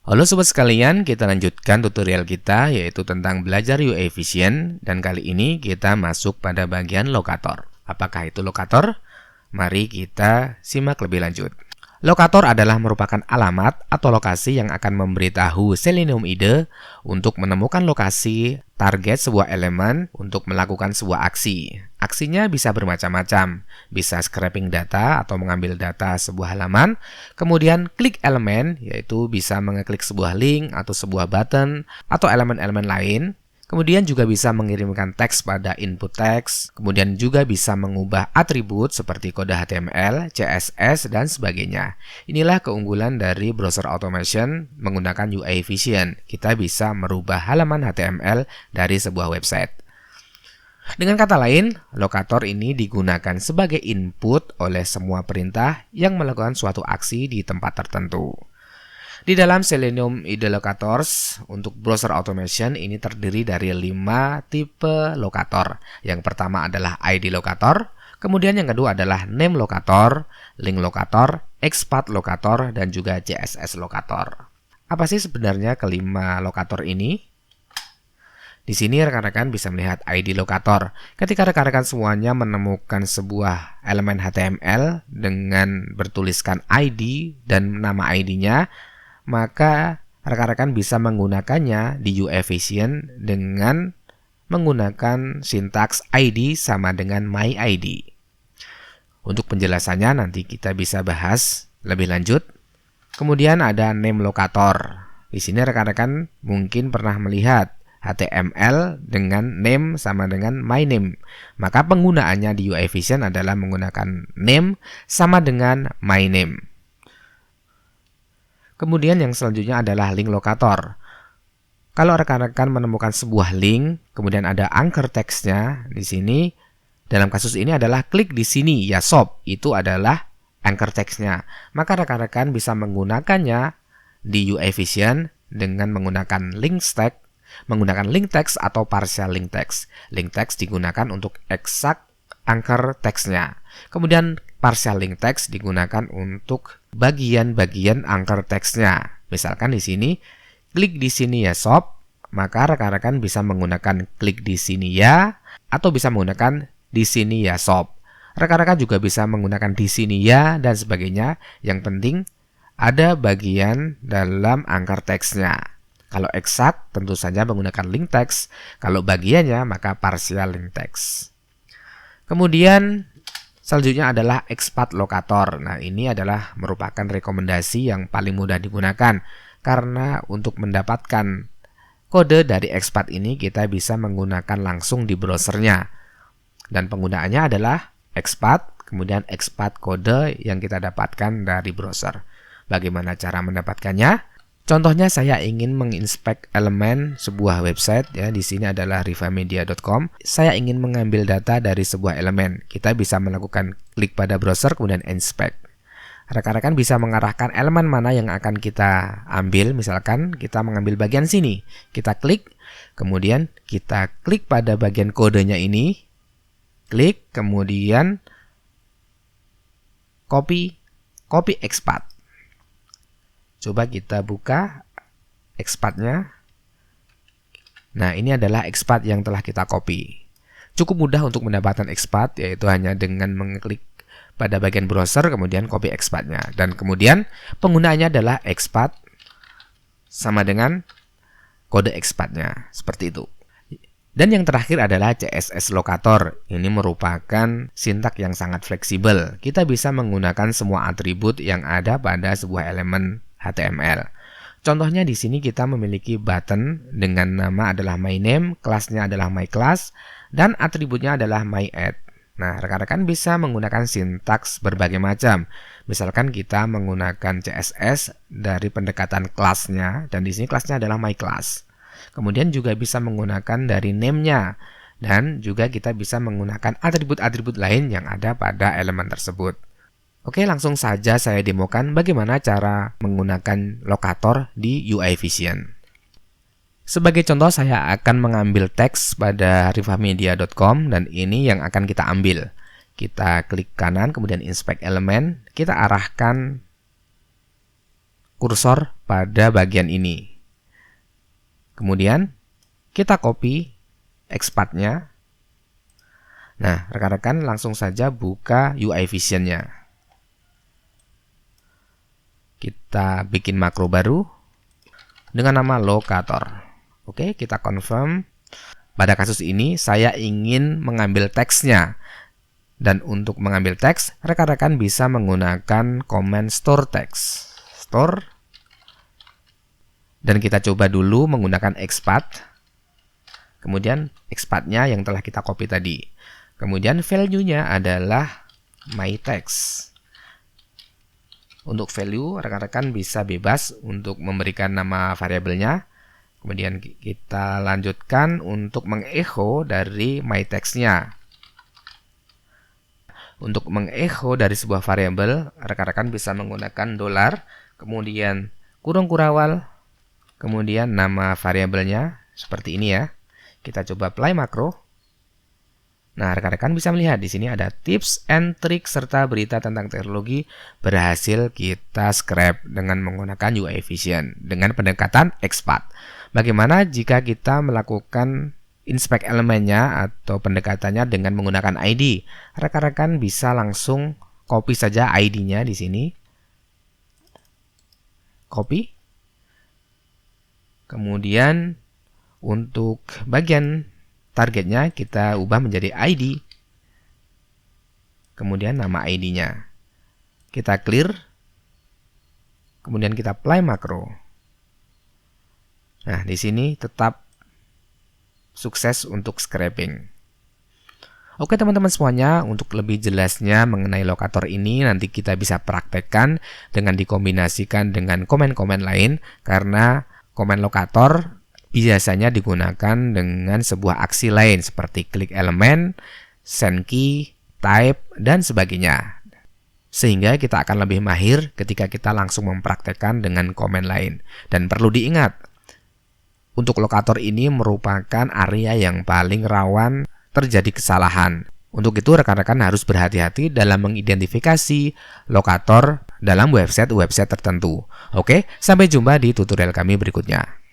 Halo sobat sekalian, kita lanjutkan tutorial kita yaitu tentang belajar UI Vision dan kali ini kita masuk pada bagian lokator. Apakah itu lokator? Mari kita simak lebih lanjut. Lokator adalah merupakan alamat atau lokasi yang akan memberitahu Selenium IDE untuk menemukan lokasi target sebuah elemen untuk melakukan sebuah aksi. Aksinya bisa bermacam-macam, bisa scraping data atau mengambil data sebuah halaman, kemudian klik elemen, yaitu bisa mengeklik sebuah link atau sebuah button atau elemen-elemen lain. Kemudian juga bisa mengirimkan teks pada input teks, kemudian juga bisa mengubah atribut seperti kode HTML, CSS, dan sebagainya. Inilah keunggulan dari browser automation menggunakan UI Vision. Kita bisa merubah halaman HTML dari sebuah website. Dengan kata lain, lokator ini digunakan sebagai input oleh semua perintah yang melakukan suatu aksi di tempat tertentu. Di dalam Selenium IDE Locators, untuk browser automation ini terdiri dari 5 tipe lokator. Yang pertama adalah ID lokator, kemudian yang kedua adalah name lokator, link lokator, expat lokator, dan juga CSS lokator. Apa sih sebenarnya kelima lokator ini? Di sini rekan-rekan bisa melihat ID lokator. Ketika rekan-rekan semuanya menemukan sebuah elemen HTML dengan bertuliskan ID dan nama ID-nya, maka rekan-rekan bisa menggunakannya di UI Vision dengan menggunakan sintaks ID sama dengan myID. Untuk penjelasannya nanti kita bisa bahas lebih lanjut. Kemudian ada name lokator. Di sini rekan-rekan mungkin pernah melihat HTML dengan name sama dengan myname. Maka penggunaannya di UI Vision adalah menggunakan name sama dengan myname. Kemudian yang selanjutnya adalah link lokator. Kalau rekan-rekan menemukan sebuah link, kemudian ada anchor teksnya di sini. Dalam kasus ini adalah klik di sini ya sob, itu adalah anchor teksnya. Maka rekan-rekan bisa menggunakannya di UI Vision dengan menggunakan link text, menggunakan link text atau partial link text. Link text digunakan untuk eksak anchor teksnya. Kemudian partial link text digunakan untuk bagian-bagian anchor teksnya. Misalkan di sini, klik di sini ya sob, maka rekan-rekan bisa menggunakan klik di sini ya, atau bisa menggunakan di sini ya sob. Rekan-rekan juga bisa menggunakan di sini ya, dan sebagainya. Yang penting, ada bagian dalam anchor teksnya. Kalau eksak, tentu saja menggunakan link text. Kalau bagiannya, maka partial link text. Kemudian selanjutnya adalah expat lokator. Nah, ini adalah merupakan rekomendasi yang paling mudah digunakan karena untuk mendapatkan kode dari expat ini kita bisa menggunakan langsung di browsernya. Dan penggunaannya adalah expat, kemudian expat kode yang kita dapatkan dari browser. Bagaimana cara mendapatkannya? Contohnya saya ingin menginspek elemen sebuah website, ya di sini adalah rivamedia.com. Saya ingin mengambil data dari sebuah elemen. Kita bisa melakukan klik pada browser kemudian inspect. Rekan-rekan bisa mengarahkan elemen mana yang akan kita ambil. Misalkan kita mengambil bagian sini, kita klik, kemudian kita klik pada bagian kodenya ini, klik, kemudian copy expat. Coba kita buka expatnya. Nah, ini adalah expat yang telah kita copy. Cukup mudah untuk mendapatkan expat, yaitu hanya dengan mengklik pada bagian browser, kemudian copy expatnya. Dan kemudian penggunaannya adalah expat sama dengan kode expatnya, seperti itu. Dan yang terakhir adalah CSS lokator. Ini merupakan sintak yang sangat fleksibel. Kita bisa menggunakan semua atribut yang ada pada sebuah elemen HTML. Contohnya di sini kita memiliki button dengan nama adalah myname, kelasnya adalah myClass, dan atributnya adalah myAdd. Nah, rekan-rekan bisa menggunakan sintaks berbagai macam. Misalkan kita menggunakan CSS dari pendekatan kelasnya, dan di sini kelasnya adalah myClass. Kemudian juga bisa menggunakan dari name-nya, dan juga kita bisa menggunakan atribut-atribut lain yang ada pada elemen tersebut. Oke, langsung saja saya demokan bagaimana cara menggunakan lokator di UI Vision. Sebagai contoh, saya akan mengambil teks pada rivamedia.com dan ini yang akan kita ambil. Kita klik kanan, kemudian inspect elemen, kita arahkan kursor pada bagian ini. Kemudian kita copy expatnya. Nah, rekan-rekan langsung saja buka UI Vision-nya. Kita bikin makro baru dengan nama lokator. Oke, kita confirm. Pada kasus ini saya ingin mengambil teksnya. Dan untuk mengambil teks, rekan-rekan bisa menggunakan command store text. Store. Dan kita coba dulu menggunakan expat. Kemudian expatnya yang telah kita copy tadi. Kemudian value-nya adalah my text. Untuk value, rekan-rekan bisa bebas untuk memberikan nama variabelnya. Kemudian kita lanjutkan untuk mengecho dari my text-nya. Untuk mengecho dari sebuah variabel, rekan-rekan bisa menggunakan $, kemudian kurung kurawal, kemudian nama variabelnya seperti ini ya. Kita coba apply makro. Nah, rekan-rekan bisa melihat di sini ada tips and trick serta berita tentang teknologi berhasil kita scrap dengan menggunakan UI Vision dengan pendekatan expat. Bagaimana jika kita melakukan inspect elemennya atau pendekatannya dengan menggunakan ID? Rekan-rekan bisa langsung copy saja ID-nya di sini. Copy. Kemudian untuk bagian targetnya kita ubah menjadi ID. Kemudian nama ID-nya. Kita clear. Kemudian kita apply makro. Nah, di sini tetap sukses untuk scraping. Oke teman-teman semuanya, untuk lebih jelasnya mengenai lokator ini nanti kita bisa praktekkan dengan dikombinasikan dengan komen-komen lain, karena komen lokator biasanya digunakan dengan sebuah aksi lain seperti klik elemen, send key, type, dan sebagainya. Sehingga kita akan lebih mahir ketika kita langsung mempraktekkan dengan komen lain. Dan perlu diingat, untuk lokator ini merupakan area yang paling rawan terjadi kesalahan. Untuk itu rekan-rekan harus berhati-hati dalam mengidentifikasi lokator dalam website-website tertentu. Oke, sampai jumpa di tutorial kami berikutnya.